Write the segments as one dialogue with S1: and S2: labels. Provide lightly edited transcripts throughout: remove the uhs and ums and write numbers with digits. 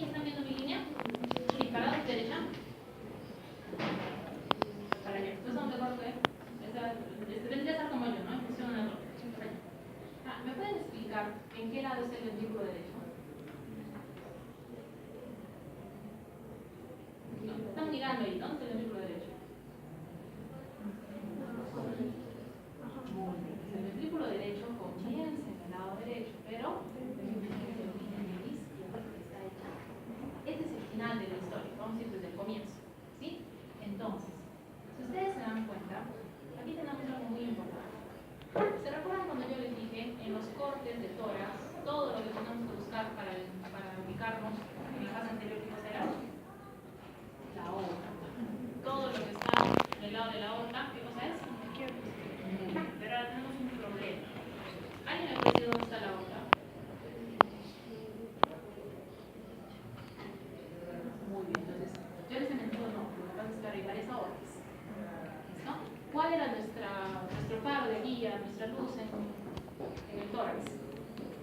S1: ¿Sí? ¿Están viendo mi línea? Sí, para la derecha. Para allá. Entonces, ¿dónde corto? Vendría a ser como yo, ¿no? En función de error. ¿Me pueden explicar en qué lado es el ventrículo derecho? No, están mirando ahí, ¿no? Es el ventrículo derecho. Muy bien. El ventrículo derecho comienza en el lado derecho, pero termina en el izquierdo, que está hecho. Este es el final de la historia, vamos a ir desde el comienzo, ¿sí? Entonces, si ustedes se dan cuenta, aquí tenemos algo muy importante. ¿Se recuerdan cuando yo les dije en los cortes de tórax, todo lo que tenemos que buscar para ubicarnos en la fase anterior que era la aorta? Todo lo que está en el lado de la aorta, ¿qué cosa es? Pero ahora tenemos un problema. ¿Alguien me puede decir dónde está la aorta? Muy bien, entonces, yo les he mentido, no, lo que pasa es que ahora hay varias aortas. ¿Listo? ¿Cuál era nuestro faro de guía, nuestra luz en el tórax?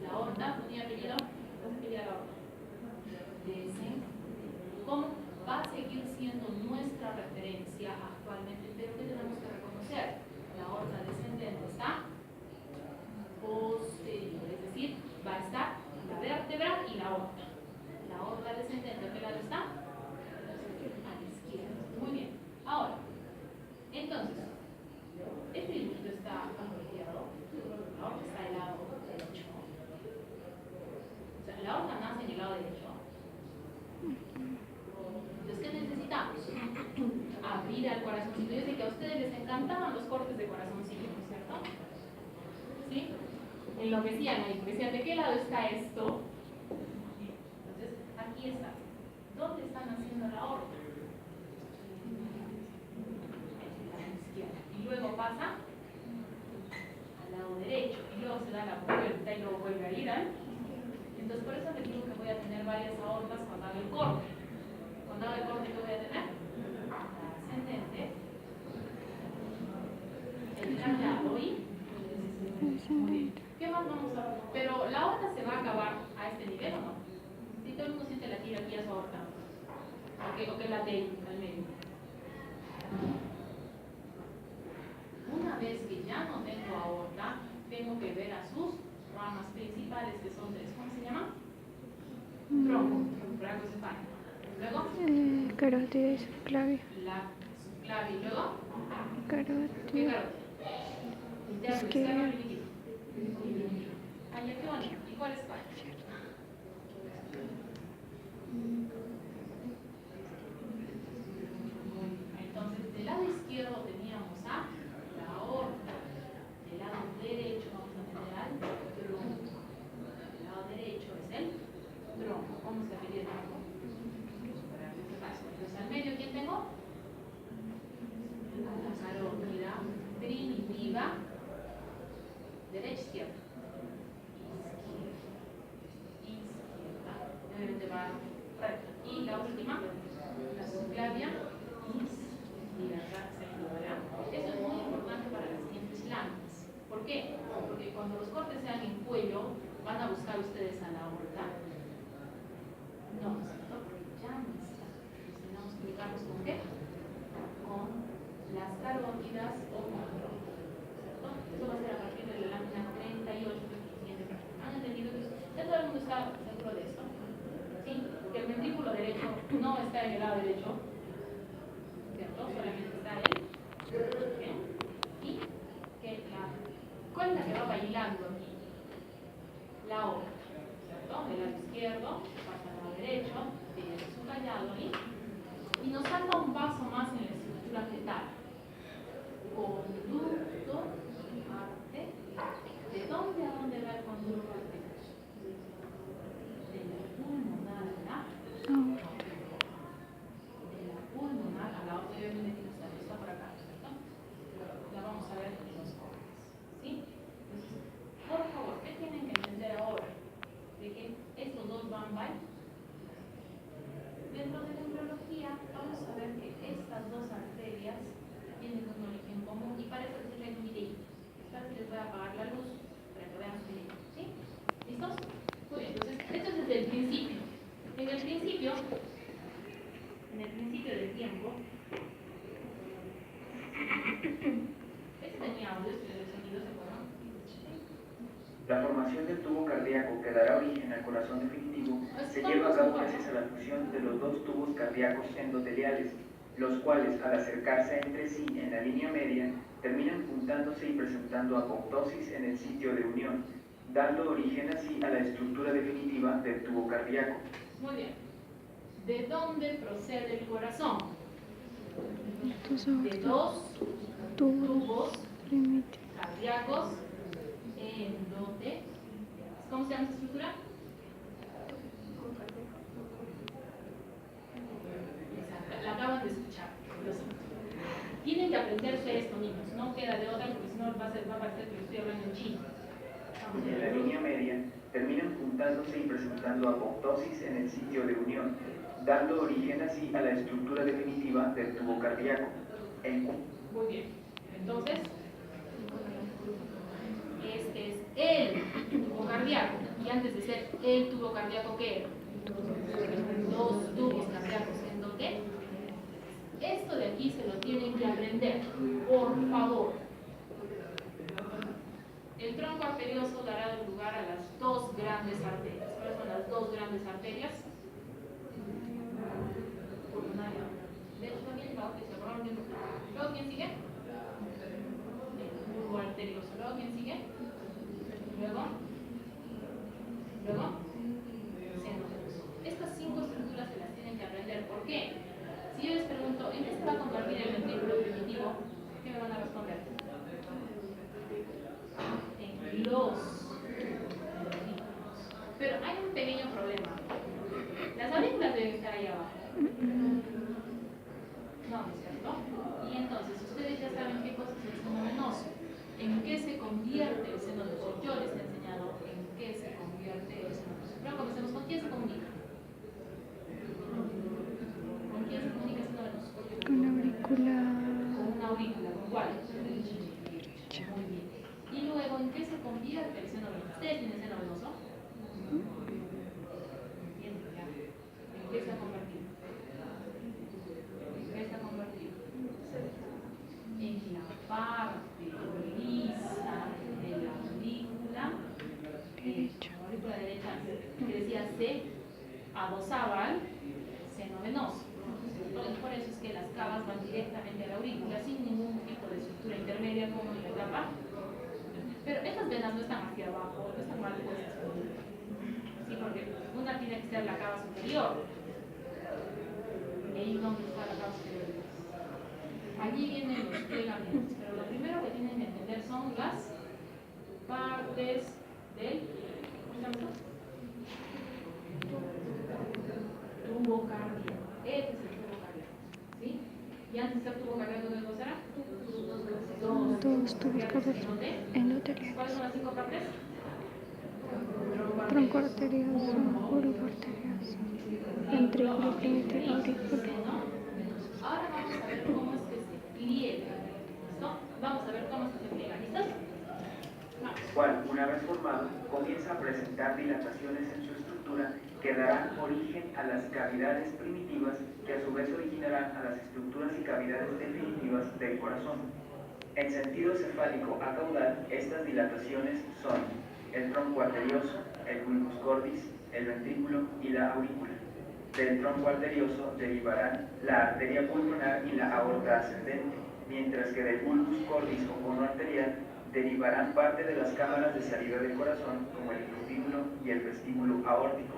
S1: La aorta, ¿tenía apellido? ¿Cómo se apellida la aorta? ¿Cómo va a seguir siendo nuestra referencia actualmente? Pero ¿qué tenemos que reconocer? La aorta descendente está posterior, es decir, va a estar la vértebra y la aorta. La aorta descendente, ¿a qué lado está? A la izquierda. Muy bien. Ahora, entonces, este dibujito está volteado, la aorta está del lado derecho. O sea, la aorta nace en el lado derecho. Entonces, ¿qué necesitamos? Abrir al corazoncito. Yo sé que a ustedes les encantaban los cortes de corazoncito, ¿no es cierto? ¿Sí? Enloquecían ahí, decían, ¿de qué lado está esto? Entonces, aquí está. ¿Dónde están haciendo la aorta? A la izquierda. Y luego pasa al lado derecho. Y luego se da la vuelta y luego vuelve a ir al. Entonces, por eso les digo que voy a tener varias aortas cuando haga el corte. Cuando haga el corte, ¿qué voy a tener? La ascendente, el callado y. Muy bien. ¿Qué más vamos a ver? Pero la aorta se va a acabar a este nivel o no. Si todo el mundo siente la tira aquí a su aorta. O que la de al medio. Una vez que ya no tengo aorta, tengo que ver a sus ramas principales, que son tres. ¿Cómo se llama? Tronco, brachiocefálico. Luego.
S2: Carótida y subclavia.
S1: La subclavia y luego.
S2: Carótida.
S1: ¿Qué carótida? Interno, externo, dividido. Ay, qué bonito. ¿Y cuál es cuál? Entonces, del lado izquierdo teníamos a la aorta. Del lado derecho vamos a tener al tronco. Del lado derecho es el tronco. ¿Cómo se apellida el tronco? Entonces, al medio, ¿quién tengo? La carótida primitiva. Derecha, izquierda. Izquierda. Obviamente va recta. Y la última, la subclavia izquierda, señora. Eso es muy importante para las siguientes láminas. ¿Por qué? Porque cuando los cortes sean en cuello, van a buscar ustedes a la aorta. No, ¿cierto? Porque ya no está. Entonces tenemos que ubicarnos con qué? Con las carótidas o con el tronco. ¿Cierto? Eso va a ser a partir de la lámina 38 de la siguiente página. ¿Han entendido que ya todo el mundo está seguro de esto? ¿Sí? Que el ventrículo derecho no está en el lado derecho, ¿cierto? Solamente está él. ¿Bien? Y que ¿cuál es la que va bailando aquí? La aorta, ¿cierto? Del lado izquierdo, pasa al lado derecho, tiene su callado ahí. Y nos falta un paso más en la estructura fetal. Conducto arterial. ¿De dónde a dónde va el conducto arterial? De la pulmonar a la aorta. De la pulmonar a la aorta. Yo me metí está por acá, ¿cierto? La vamos a ver en los cortes. ¿Sí? Entonces, por favor, ¿qué tienen que entender ahora? De que estos dos van by. Dentro de la embriología vamos a ver que estas dos arterias tienen un origen común y para eso les traigo un videito. Esta vez les voy a apagar la luz para que vean su video. ¿Sí? ¿Listos? Muy bien, entonces, esto es desde el principio. En el principio del tiempo, este tenía audios y los sonidos se fueron.
S3: La formación del tubo cardíaco que dará origen al corazón definitivo se lleva a cabo gracias a la fusión de los dos tubos cardíacos endoteliales, los cuales, al acercarse entre sí en la línea media, terminan juntándose y presentando apoptosis en el sitio de unión, dando origen así a la estructura definitiva del tubo cardíaco.
S1: Muy bien. ¿De dónde procede el corazón? De dos tubos cardíacos endoteliales. ¿Cómo se llama esta estructura? Exacto, la acaban de escuchar. Tienen que aprenderse esto, niños. No queda de otra, porque si no va a parecer que estoy hablando en chino.
S3: En la línea media terminan juntándose y presentando apoptosis en el sitio de unión, dando origen así a la estructura definitiva del tubo cardíaco.
S1: Muy bien. Entonces, este es el tubo cardíaco. Y antes de ser el tubo cardíaco, ¿qué era? Dos tubos cardíacos endoteliales. Esto de aquí se lo tienen que aprender, por favor. El tronco arterioso dará lugar a las dos grandes arterias. ¿Cuáles son las dos grandes arterias? Coronaria. De hecho, también la que se acabaron de... ¿Luego quién sigue? El bulbo arterioso. ¿Luego quién sigue? Luego seno. Estas 5 estructuras se las tienen que aprender. ¿Por qué? Si yo les pregunto, ¿en qué se va a convertir el ventrículo primitivo? ¿Qué me van a responder? En los ventrículos. Pero hay un pequeño problema. Las aurículas deben estar ahí abajo. No, ¿no es cierto? Y entonces, ustedes ya saben qué cosa es el seno venoso. ¿En qué se convierte el seno venoso? Yo les he enseñado en qué se convierte el seno venoso. Pero comencemos, ¿con quién se comunica? ¿Con quién se comunica el seno venoso?
S2: Con la aurícula.
S1: Con una aurícula, ¿con cuál? Muy bien. Y luego, ¿en qué se convierte el seno venoso? ¿Ustedes tienen seno venoso? Entiendo, ya. ¿En qué se ha convertido? ¿En qué se ha convertido? En la parte lisa de la aurícula derecha. La aurícula derecha que decía se adosaba al seno venoso. Por eso es que las cavas van directamente a la aurícula sin ningún tipo de estructura intermedia como en la etapa. Pero estas venas no están hacia abajo, no están mal puestas. Sí, porque una tiene que ser la cava superior. ¿Y ahí dónde está la cava superior? Allí vienen los plegamientos, pero lo primero que tienen que entender son las partes del tubo cardíaco. Este es el tubo cardíaco. ¿Sí? Y antes del tubo cardíaco, ¿qué cosa era?
S2: Dos tubos cardíacos endoteliales.
S1: ¿Cuáles son las 5 partes?
S2: Tronco arterioso, bulbo arterioso, ventrículo primitivo, aurícula.
S1: Ahora vamos a ver cómo es que se pliega. ¿Listo? Vamos a ver cómo es que se pliega. ¿Listos? Vamos.
S3: Cual, una vez formado, comienza a presentar dilataciones en su estructura que darán origen a las cavidades primitivas que a su vez originarán a las estructuras y cavidades definitivas del corazón. En sentido cefálico a caudal, estas dilataciones son el tronco arterioso, el bulbus cordis, el ventrículo y la aurícula. Del tronco arterioso derivarán la arteria pulmonar y la aorta ascendente, mientras que del bulbus cordis o cono arterial derivarán parte de las cámaras de salida del corazón, como el infundíbulo y el vestíbulo aórtico,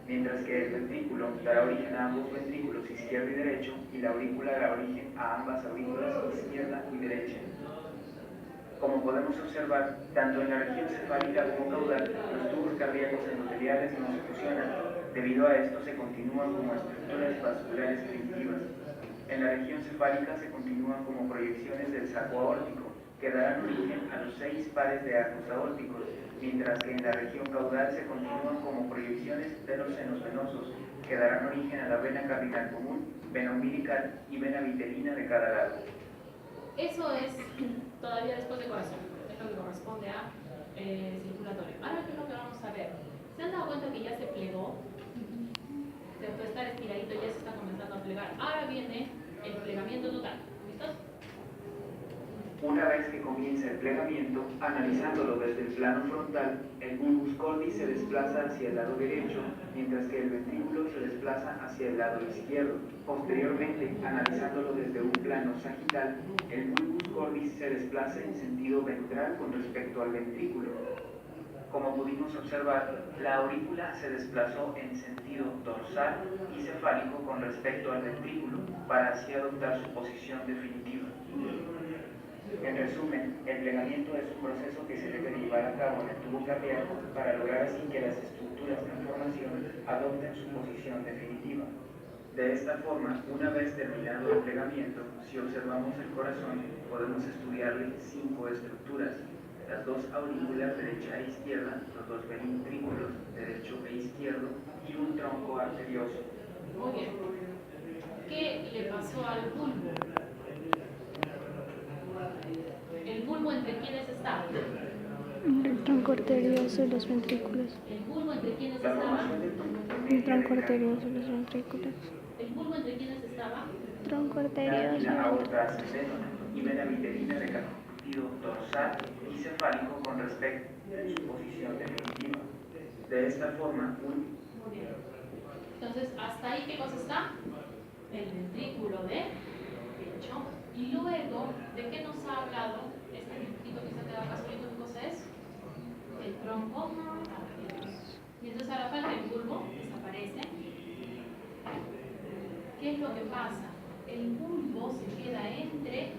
S3: mientras que el ventrículo dará origen a ambos ventrículos izquierdo y derecho, y la aurícula dará origen a ambas aurículas izquierda y derecha. Como podemos observar, tanto en la región cefálica como caudal, los tubos cardíacos endoteliales no se fusionan. Debido a esto, se continúan como estructuras vasculares primitivas. En la región cefálica se continúan como proyecciones del saco aórtico, que darán origen a los 6 pares de arcos aórticos, mientras que en la región caudal se continúan como proyecciones de los senos venosos, que darán origen a la vena cardinal común, vena umbilical y vena vitelina de cada lado.
S1: Eso es todavía después de corazón, es lo que corresponde a circulatorio. Ahora, ¿qué es lo que vamos a ver? ¿Se han dado cuenta que ya se plegó? plegar. Ahora viene el plegamiento total. ¿Listos?
S3: Una vez que comienza el plegamiento, analizándolo desde el plano frontal, el bulbus cordis se desplaza hacia el lado derecho, mientras que el ventrículo se desplaza hacia el lado izquierdo. Posteriormente, analizándolo desde un plano sagital, el bulbus cordis se desplaza en sentido ventral con respecto al ventrículo. Como pudimos observar, la aurícula se desplazó en sentido dorsal y cefálico con respecto al ventrículo, para así adoptar su posición definitiva. En resumen, el plegamiento es un proceso que se debe llevar a cabo en el tubo cardíaco para lograr así que las estructuras en formación adopten su posición definitiva. De esta forma, una vez terminado el plegamiento, si observamos el corazón, podemos estudiarle 5 estructuras: las 2 aurículas derecha e izquierda, los 2 ventrículos derecho e izquierdo y un tronco arterioso.
S1: Muy bien. ¿Qué le pasó al bulbo? ¿El bulbo entre quiénes estaba?
S2: El tronco arterioso y los ventrículos.
S1: ¿El bulbo entre quiénes
S3: La
S1: estaba?
S3: formación del tronco
S2: El tronco arterioso y los ventrículos.
S1: ¿El bulbo entre quiénes estaba?
S2: Tronco arterioso.
S3: la aorta ascendente y vena viterina de sentido dorsal y cefálico con respecto a su posición definitiva. De esta forma,
S1: Muy bien. Entonces, hasta ahí, ¿qué cosa está? El ventrículo derecho. Y luego, ¿de qué nos ha hablado este dibujito que se ha quedado acá solito? ¿Qué cosa es? El tronco arterioso. Y entonces a la falta el bulbo desaparece. ¿Qué es lo que pasa? El bulbo se queda entre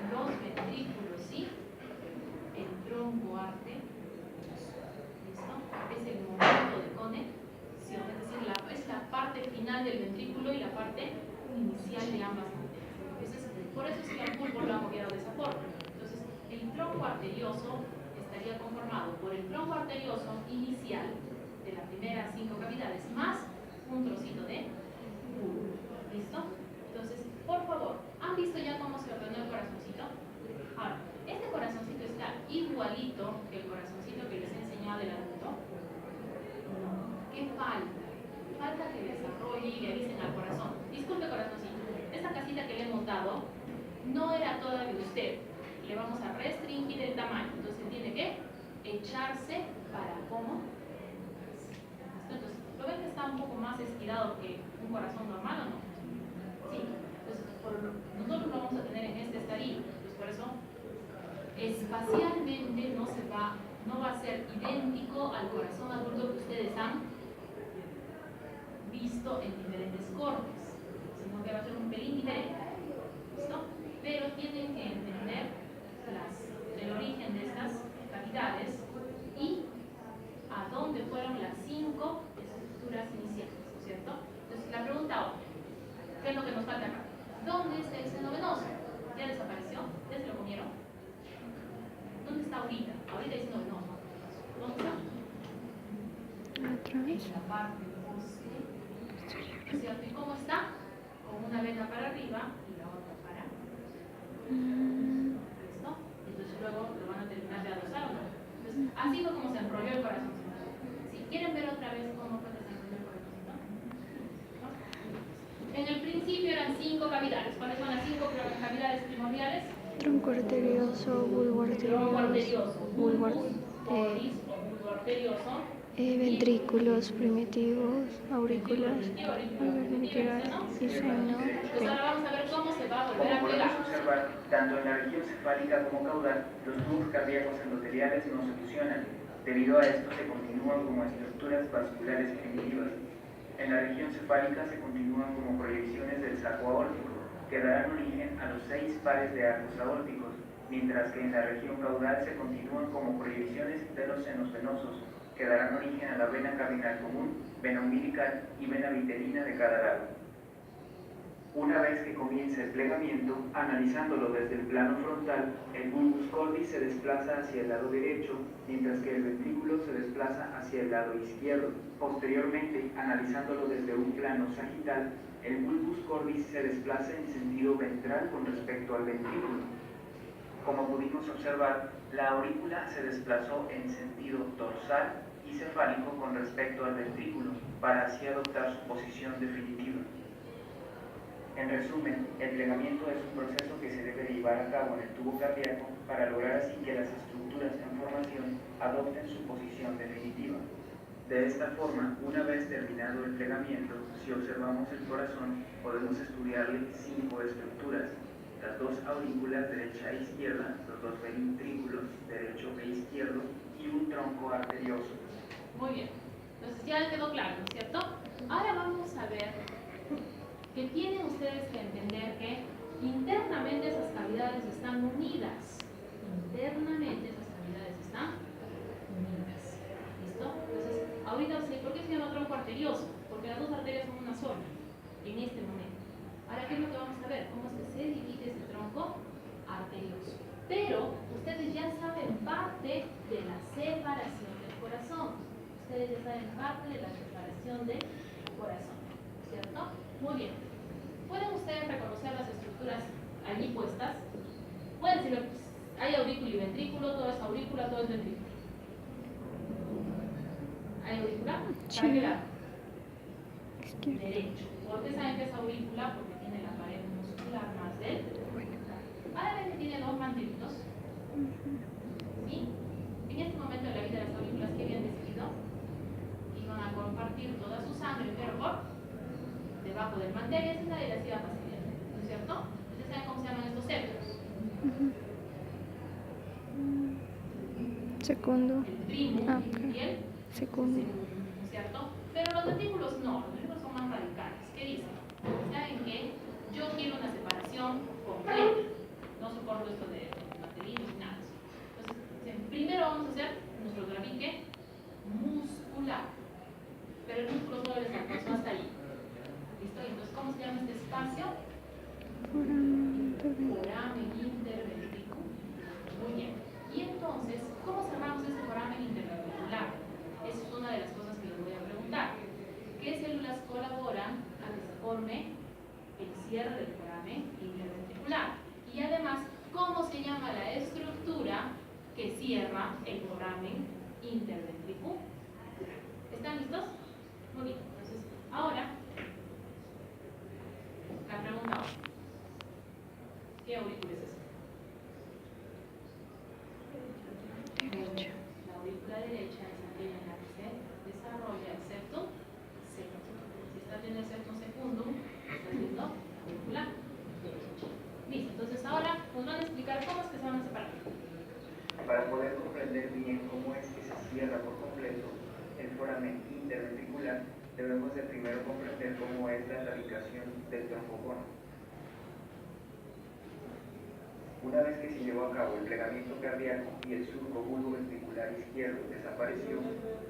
S1: los ventrículos y el tronco arterioso. ¿Listo? Es el momento de conexión, es decir, es la parte final del ventrículo y la parte inicial de ambas arterias. Entonces, por eso es que el bulbo lo han quedado de esa forma. Entonces, el tronco arterioso estaría conformado por el tronco arterioso inicial de las primeras 5 cavidades más un trocito de bulbo. ¿Listo? Entonces, por favor, ¿han visto ya cómo se ordenó el corazoncito? Ahora, este corazoncito está igualito que el corazoncito que les he enseñado del adulto. No. ¿Qué falta? Falta que desarrolle y le avisen al corazón: disculpe, corazoncito, esta casita que le hemos dado no era toda de usted, le vamos a restringir el tamaño, entonces tiene que echarse para cómo. Entonces, ¿lo ven que está un poco más estirado que un corazón normal o no? Sí. Entonces, nosotros lo vamos a tener en este estadio. Entonces, por eso, espacialmente no va a ser idéntico al corazón adulto que ustedes han visto en diferentes cortes, sino que va a ser un pelín diferente. ¿Listo? Pero tienen que entender el origen de estas cavidades y a dónde fueron las 5 estructuras iniciales, ¿no es cierto? Entonces, la pregunta ahora, ¿qué es lo que nos falta acá? ¿Dónde está el seno venoso? ¿Ya desapareció? ¿Ya se lo comieron? ¿Dónde está ahorita? Ahorita el seno venoso. ¿Dónde está?
S2: Atrás.
S1: En la parte posterior. ¿Cierto? ¿Y cómo está? Con una vena para arriba y la otra para ¿listo? Entonces luego lo van a terminar de adosar, ¿no? Entonces, así fue como se enrolló el corazón. Si quieren ver otra vez cómo fue que se enrolló el corazón, ¿no? En el principio eran 5 cavidades. ¿Cuáles son las 5 cavidades primordiales?
S2: Tronco arterioso, bulbo
S1: Tronco
S2: arterioso,
S1: arterioso,
S2: bulbo
S1: cordis o bulbo arterioso,
S2: ventrículos primitivos, aurículas, auricular y seno.
S1: Pues ahora vamos a ver cómo se va a volver
S3: como
S1: a
S3: podemos
S1: pegar.
S3: observar, tanto en la región cefálica como caudal, los tubos cardíacos endoteliales no se fusionan. Debido a esto, se continúan como estructuras vasculares primitivas. En la región cefálica se continúan como proyecciones del saco aórtico, que darán origen a los 6 pares de arcos aórticos, mientras que en la región caudal se continúan como proyecciones de los senos venosos, que darán origen a la vena cardinal común, vena umbilical y vena viterina de cada lado. Una vez que comienza el plegamiento, analizándolo desde el plano frontal, el bulbus cordis se desplaza hacia el lado derecho, mientras que el ventrículo se desplaza hacia el lado izquierdo. Posteriormente, analizándolo desde un plano sagital, el bulbus cordis se desplaza en sentido ventral con respecto al ventrículo. Como pudimos observar, la aurícula se desplazó en sentido dorsal y cefálico con respecto al ventrículo, para así adoptar su posición definitiva. En resumen, el plegamiento es un proceso que se debe llevar a cabo en el tubo cardíaco para lograr así que las estructuras en formación adopten su posición definitiva. De esta forma, una vez terminado el plegamiento, si observamos el corazón, podemos estudiarle 5 estructuras: las 2 aurículas derecha e izquierda, los 2 ventrículos derecho e izquierdo y un tronco arterioso.
S1: Muy bien. Entonces ya quedó claro, ¿no es cierto? Ahora vamos a ver que tienen ustedes que entender que internamente esas cavidades están unidas. Internamente esas cavidades están unidas. ¿Listo? Entonces, ahorita vamos a decir, ¿por qué se llama tronco arterioso? Porque las 2 arterias son una sola, en este momento. Ahora, ¿qué es lo que vamos a ver? ¿Cómo es que se divide ese tronco arterioso? Pero ustedes ya saben parte de la separación del corazón. Ustedes ya saben parte de la separación del corazón, ¿cierto? Muy bien. ¿Pueden ustedes reconocer las estructuras allí puestas? Pueden decirme, hay aurículo y ventrículo, todo es aurícula, todo es ventrículo. ¿Hay aurícula?
S2: Sí.
S1: ¿Para qué lado?
S2: Izquierda.
S1: Derecho. ¿Por qué saben que es aurícula? Porque tiene la pared muscular más del. Ahora ven que tiene 2 mandíbulos. ¿Sí? En este momento de la vida de las aurículas, ¿qué habían decidido? Iban a compartir toda su sangre, pero por debajo del mantel y así nadie las iba a fastidiar, ¿no es cierto? ¿Ustedes saben cómo se llaman estos septos?
S2: Segundo.
S1: El primo
S2: Ok.
S1: y el
S2: Segundo.
S1: ¿no es cierto? Pero los ventrículos no, los ventrículos son más radicales. ¿Qué dicen? Saben que yo quiero una separación completa, no soporto esto de mantelillos ni nada. Entonces, primero vamos a hacer nuestro tabique muscular, pero el músculo solo les alcanzó hasta ahí. ¿Listo? Y entonces, ¿cómo se llama este espacio? Foramen interventricular. Muy bien. Y entonces, ¿cómo cerramos ese foramen interventricular? Esa es una de las cosas que les voy a preguntar. ¿Qué células colaboran a que se forme el cierre del foramen interventricular? Y además, ¿cómo se llama la estructura que cierra el foramen interventricular? ¿Están listos? Muy bien. Entonces, ahora, la pregunta 1. ¿Qué aurícula es esta?
S2: Derecha.
S1: La aurícula derecha es aquella en la que se desarrolla el septum secundum. Si estás viendo el septum secundum, estás viendo la aurícula derecha. Listo, entonces ahora nos van a explicar cómo es que se van a separar.
S3: Para poder comprender bien cómo es que se cierra por completo el foramen interventricular, debemos de primero comprender cómo es la radicación del troncocono. Una vez que se llevó a cabo el plegamiento cardíaco y el surco bulboventricular izquierdo desapareció,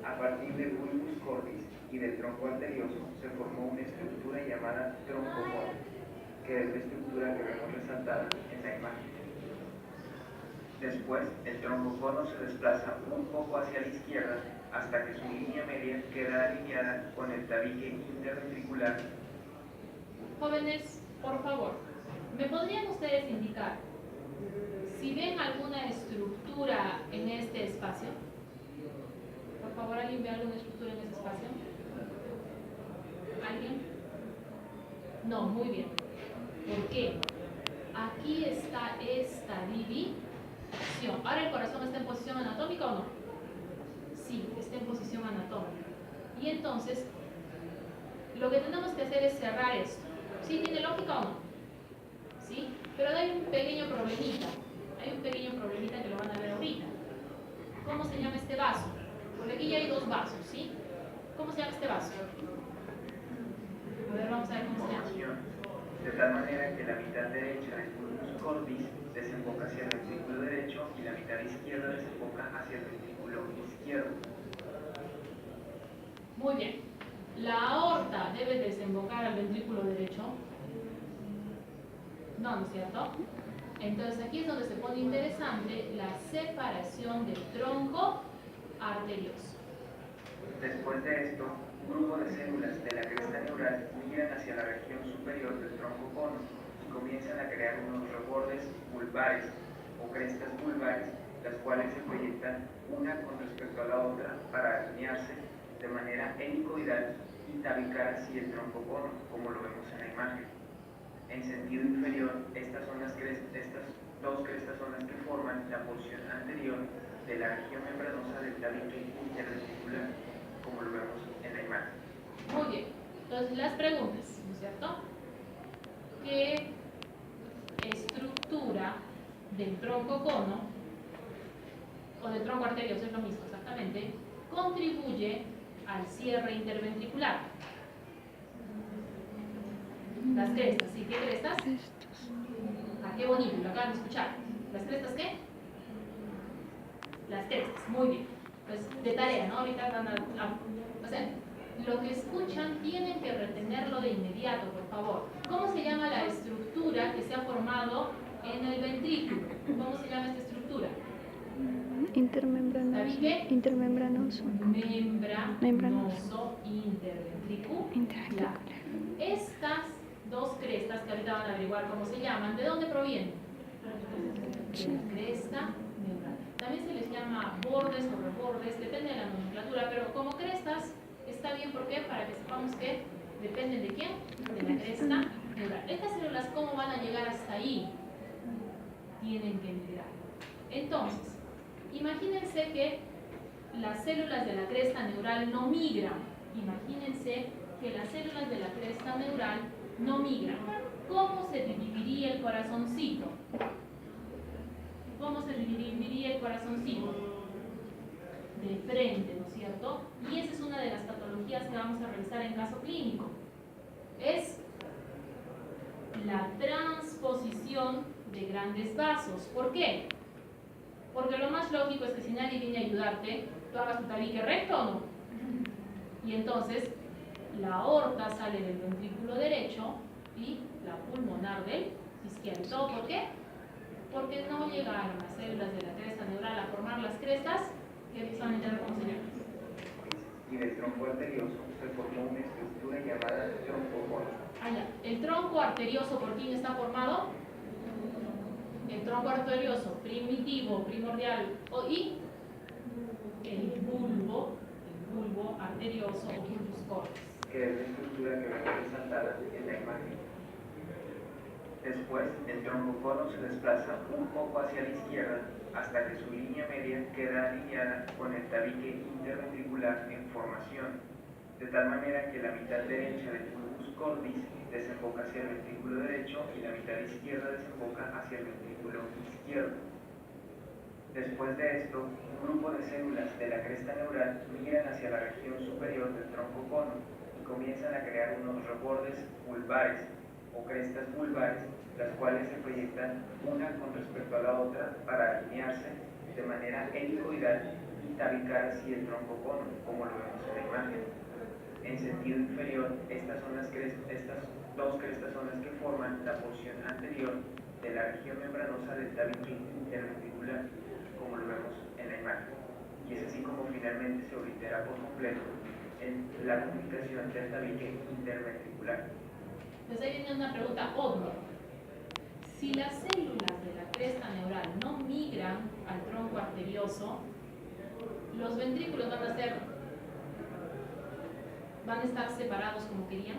S3: a partir del bulbus cordis y del tronco arterioso se formó una estructura llamada troncocono, que es la estructura que vemos resaltada en la imagen. Después, el troncocono se desplaza un poco hacia la izquierda hasta que su línea media queda alineada con el tabique interventricular.
S1: Jóvenes, por favor, ¿me podrían ustedes indicar si ven alguna estructura en este espacio? Por favor, ¿alguien ve alguna estructura en este espacio? ¿Alguien? No, muy bien. ¿Por qué? Aquí está esta división. ¿Ahora el corazón está en posición anatómica o no? Sí, está en posición anatómica. Y entonces, lo que tenemos que hacer es cerrar esto. ¿Sí tiene lógica o no? ¿Sí? Pero hay un pequeño problemita. Hay un pequeño problemita que lo van a ver ahorita. ¿Cómo se llama este vaso? Porque aquí ya hay 2 vasos, ¿sí? ¿Cómo se llama este vaso? A ver, vamos a ver cómo se llama.
S3: De tal manera que la mitad derecha del bulbus cordis desemboca hacia el ventrículo derecho y la mitad izquierda desemboca hacia el ventrículo izquierdo.
S1: Muy bien. ¿La aorta debe desembocar al ventrículo derecho? No, ¿no es cierto? Entonces aquí es donde se pone interesante la separación del tronco arterioso.
S3: Después de esto, un grupo de células de la cresta neural migran hacia la región superior del troncocono y comienzan a crear unos rebordes vulvares o crestas vulvares, las cuales se proyectan una con respecto a la otra para alinearse de manera helicoidal y tabicar así el troncocono, como lo vemos en la imagen. En sentido inferior, estas dos crestas son las que forman la porción anterior de la región membranosa del tabique interventricular, como lo vemos en la imagen.
S1: Muy bien. Entonces, las preguntas, ¿no es cierto? ¿Qué estructura del tronco cono o del tronco arterioso, es lo mismo exactamente, contribuye al cierre interventricular? Las crestas, ¿sí? ¿Qué crestas? Ah, qué bonito, lo acaban de escuchar. ¿Las crestas qué? Las crestas, muy bien. Pues de tarea, ¿no? Ahorita van o sea, lo que escuchan tienen que retenerlo de inmediato, por favor. ¿Cómo se llama la estructura que se ha formado en el ventrículo? ¿Cómo se llama esta estructura?
S2: Intermembranoso.
S1: ¿Tabique?
S2: Intermembranoso.
S1: Membranoso interventricular. Estas dos crestas que ahorita van a averiguar cómo se llaman, ¿de dónde provienen? De la cresta neural. También se les llama bordes o rebordes, depende de la nomenclatura, pero como crestas está bien, ¿por qué? Para que sepamos que dependen de quién, de la cresta neural. Estas células, ¿cómo van a llegar hasta ahí? Tienen que migrar. Entonces, imagínense que las células de la cresta neural no migran. Imagínense que las células de la cresta neural no migran. ¿Cómo se dividiría el corazoncito? ¿Cómo se dividiría el corazoncito? De frente, ¿no es cierto? Y esa es una de las patologías que vamos a revisar en caso clínico. Es la transposición de grandes vasos. ¿Por qué? Porque lo más lógico es que si nadie viene a ayudarte, tú hagas tu tabique recto o no. Y entonces la aorta sale del ventrículo derecho y la pulmonar del izquierdo. ¿Todo por qué? Porque no llegaron las células de la cresta neural a formar las crestas, que van a entender cómo se llaman.
S3: Y del tronco arterioso se formó una estructura llamada tronco cono.
S1: Ah, ya. ¿El tronco arterioso por quién está formado? El tronco arterioso primitivo, primordial, y el bulbo arterioso o bulbus corbis,
S3: que es la estructura que vemos resaltada en la imagen. Después, el tronco cono se desplaza un poco hacia la izquierda hasta que su línea media queda alineada con el tabique interventricular en formación, de tal manera que la mitad derecha del bulbus corbis desemboca hacia el ventrículo derecho y la mitad izquierda desemboca hacia el ventrículo izquierdo. Después de esto, un grupo de células de la cresta neural migran hacia la región superior del tronco cono y comienzan a crear unos rebordes vulvares o crestas vulvares, las cuales se proyectan una con respecto a la otra para alinearse de manera helicoidal y tabicar así el tronco cono, como lo vemos en la imagen. En sentido inferior, estas dos crestas son las que forman la porción anterior de la región membranosa del tabique interventricular, como lo vemos en la imagen. Y es así como finalmente se oblitera por completo en la comunicación del tabique interventricular.
S1: Entonces ahí viene una pregunta obvia. Si las células de la cresta neural no migran al tronco arterioso, los ventrículos van a estar separados como querían.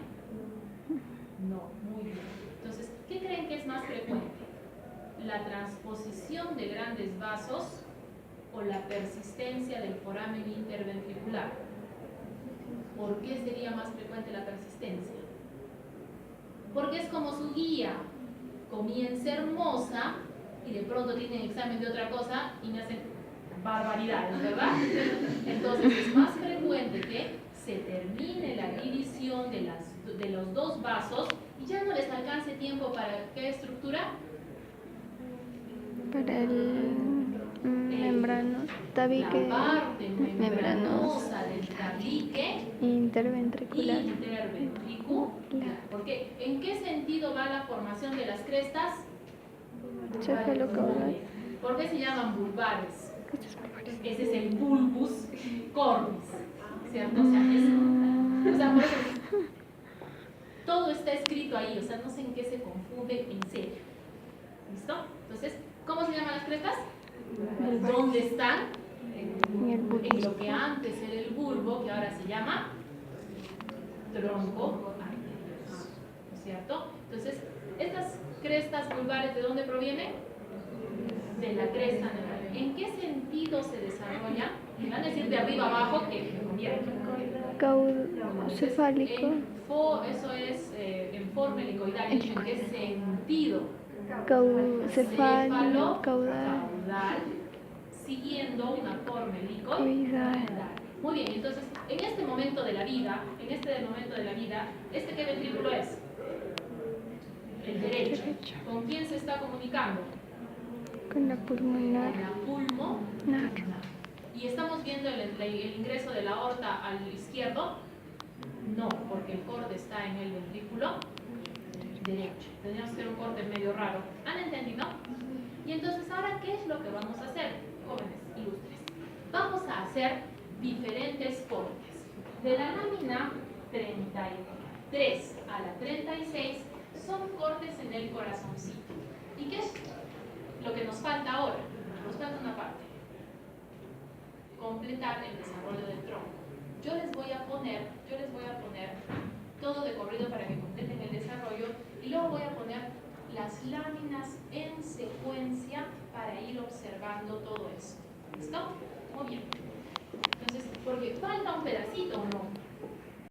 S1: No, muy bien. Entonces, ¿qué creen que es más frecuente? ¿La transposición de grandes vasos o la persistencia del foramen interventricular? ¿Por qué sería más frecuente la persistencia? Porque es como su guía. Comienza hermosa y de pronto tienen examen de otra cosa y me hacen barbaridades, ¿verdad? Entonces es más frecuente que se termine la división de los dos vasos y ya no les alcance tiempo para ¿qué estructura?
S2: Para el tabique
S1: la parte membranosa del tabique
S2: interventricular.
S1: Porque ¿en qué sentido va la formación de las crestas?
S2: Cefalocaudal.
S1: ¿Por qué se llaman vulvares? Ese es el bulbus corbis, ¿cierto? O sea, por eso, todo está escrito ahí, o sea, no sé en qué se confunde en serio. ¿Listo? Entonces, ¿cómo se llaman las crestas? ¿Dónde están? En lo que antes era el bulbo, que ahora se llama tronco arterioso. cierto? Entonces, estas crestas vulvares, ¿de dónde provienen? De la cresta neural. ¿En qué sentido se desarrolla? Me van a decir de arriba abajo que bien.
S2: Caucefálico.
S1: Eso es en forma helicoidal. ¿En qué sentido?
S2: Caucefálico,
S1: caudal, siguiendo una forma helicoidal. Muy bien, entonces, en este momento de la vida, ¿este qué ventrículo es? El derecho. ¿Con quién se está comunicando?
S2: Con la pulmonar.
S1: Con la pulmonar. ¿Y estamos viendo el ingreso de la aorta al izquierdo? No, porque el corte está en el ventrículo derecho. Tendríamos que hacer un corte medio raro. ¿Han entendido? Y entonces, ¿ahora qué es lo que vamos a hacer, jóvenes ilustres? Vamos a hacer diferentes cortes. De la lámina 33 a la 36 son cortes en el corazoncito. ¿Y qué es lo que nos falta ahora? Nos falta una parte. Completar el desarrollo del tronco. Yo les voy a poner todo de corrido para que completen el desarrollo y luego voy a poner las láminas en secuencia para ir observando todo eso. ¿Listo? Muy bien. Entonces, porque falta un pedacito, ¿o no?